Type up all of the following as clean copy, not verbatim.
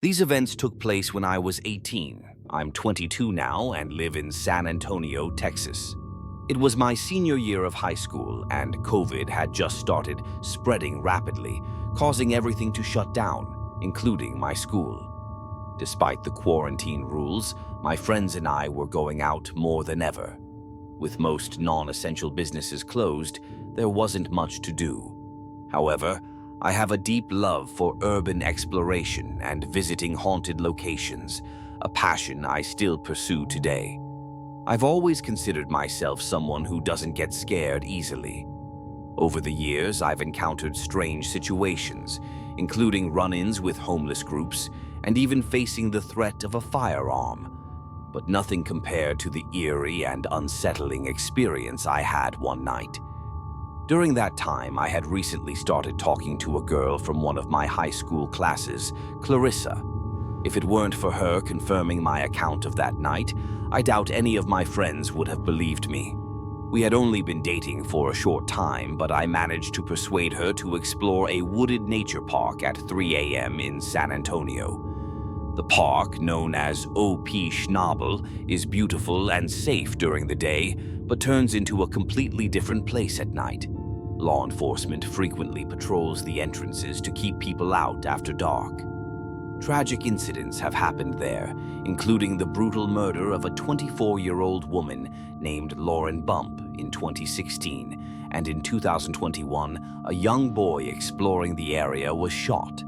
These events took place when I was 18. I'm 22 now and live in San Antonio, Texas. It was my senior year of high school, and COVID had just started spreading rapidly, causing everything to shut down, including my school. Despite the quarantine rules, my friends and I were going out more than ever. With most non-essential businesses closed, there wasn't much to do. However, I have a deep love for urban exploration and visiting haunted locations, a passion I still pursue today. I've always considered myself someone who doesn't get scared easily. Over the years, I've encountered strange situations, including run-ins with homeless groups and even facing the threat of a firearm. But nothing compared to the eerie and unsettling experience I had one night. During that time, I had recently started talking to a girl from one of my high school classes, Clarissa. If it weren't for her confirming my account of that night, I doubt any of my friends would have believed me. We had only been dating for a short time, but I managed to persuade her to explore a wooded nature park at 3 a.m. in San Antonio. The park, known as OP Schnabel, is beautiful and safe during the day, but turns into a completely different place at night. Law enforcement frequently patrols the entrances to keep people out after dark. Tragic incidents have happened there, including the brutal murder of a 24-year-old woman named Lauren Bump in 2016, and in 2021, a young boy exploring the area was shot.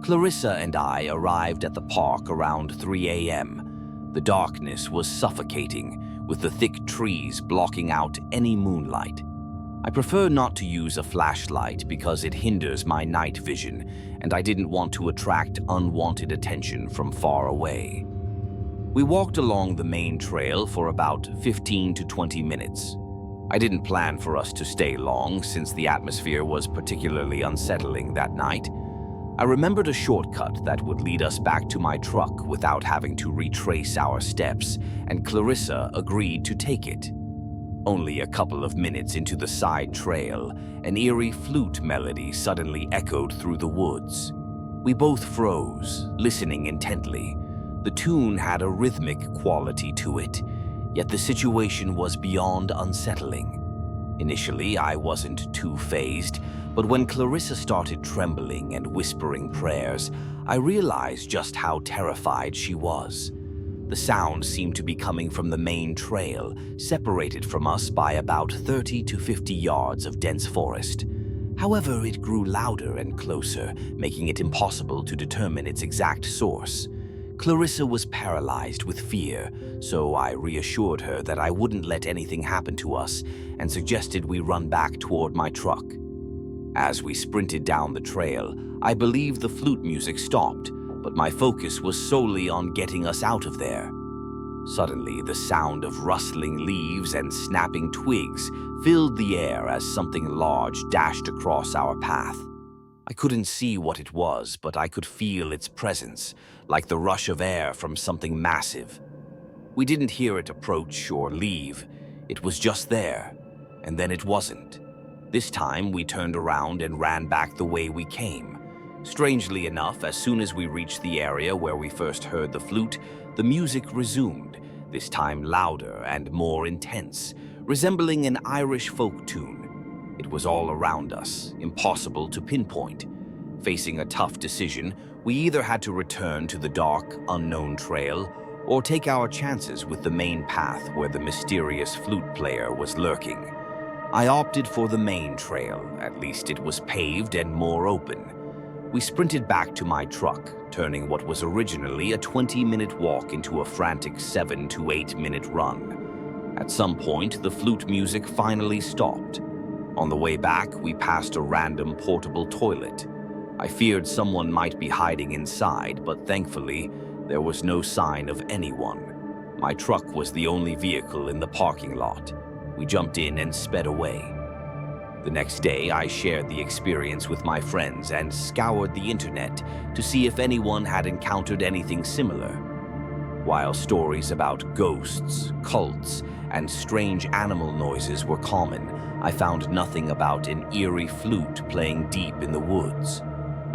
Clarissa and I arrived at the park around 3 a.m. The darkness was suffocating, with the thick trees blocking out any moonlight. I prefer not to use a flashlight because it hinders my night vision, and I didn't want to attract unwanted attention from far away. We walked along the main trail for about 15 to 20 minutes. I didn't plan for us to stay long since the atmosphere was particularly unsettling that night. I remembered a shortcut that would lead us back to my truck without having to retrace our steps, and Clarissa agreed to take it. Only a couple of minutes into the side trail, an eerie flute melody suddenly echoed through the woods. We both froze, listening intently. The tune had a rhythmic quality to it, yet the situation was beyond unsettling. Initially, I wasn't too fazed, but when Clarissa started trembling and whispering prayers, I realized just how terrified she was. The sound seemed to be coming from the main trail, separated from us by about 30 to 50 yards of dense forest. However, it grew louder and closer, making it impossible to determine its exact source. Clarissa was paralyzed with fear, so I reassured her that I wouldn't let anything happen to us and suggested we run back toward my truck. As we sprinted down the trail, I believe the flute music stopped, but my focus was solely on getting us out of there. Suddenly, the sound of rustling leaves and snapping twigs filled the air as something large dashed across our path. I couldn't see what it was, but I could feel its presence, like the rush of air from something massive. We didn't hear it approach or leave. It was just there, and then it wasn't. This time, we turned around and ran back the way we came. Strangely enough, as soon as we reached the area where we first heard the flute, the music resumed, this time louder and more intense, resembling an Irish folk tune. It was all around us, impossible to pinpoint. Facing a tough decision, we either had to return to the dark, unknown trail, or take our chances with the main path where the mysterious flute player was lurking. I opted for the main trail, at least it was paved and more open. We sprinted back to my truck, turning what was originally a 20-minute walk into a frantic 7 to 8 minute run. At some point, the flute music finally stopped. On the way back, we passed a random portable toilet. I feared someone might be hiding inside, but thankfully, there was no sign of anyone. My truck was the only vehicle in the parking lot. We jumped in and sped away. The next day, I shared the experience with my friends and scoured the internet to see if anyone had encountered anything similar. While stories about ghosts, cults, and strange animal noises were common, I found nothing about an eerie flute playing deep in the woods.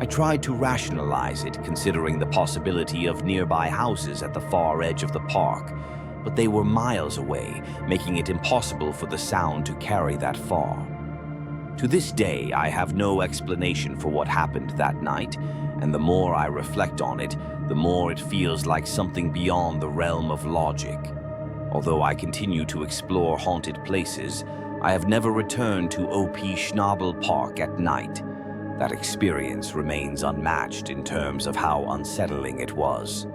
I tried to rationalize it, considering the possibility of nearby houses at the far edge of the park, but they were miles away, making it impossible for the sound to carry that far. To this day, I have no explanation for what happened that night, and the more I reflect on it, the more it feels like something beyond the realm of logic. Although I continue to explore haunted places, I have never returned to OP Schnabel Park at night. That experience remains unmatched in terms of how unsettling it was.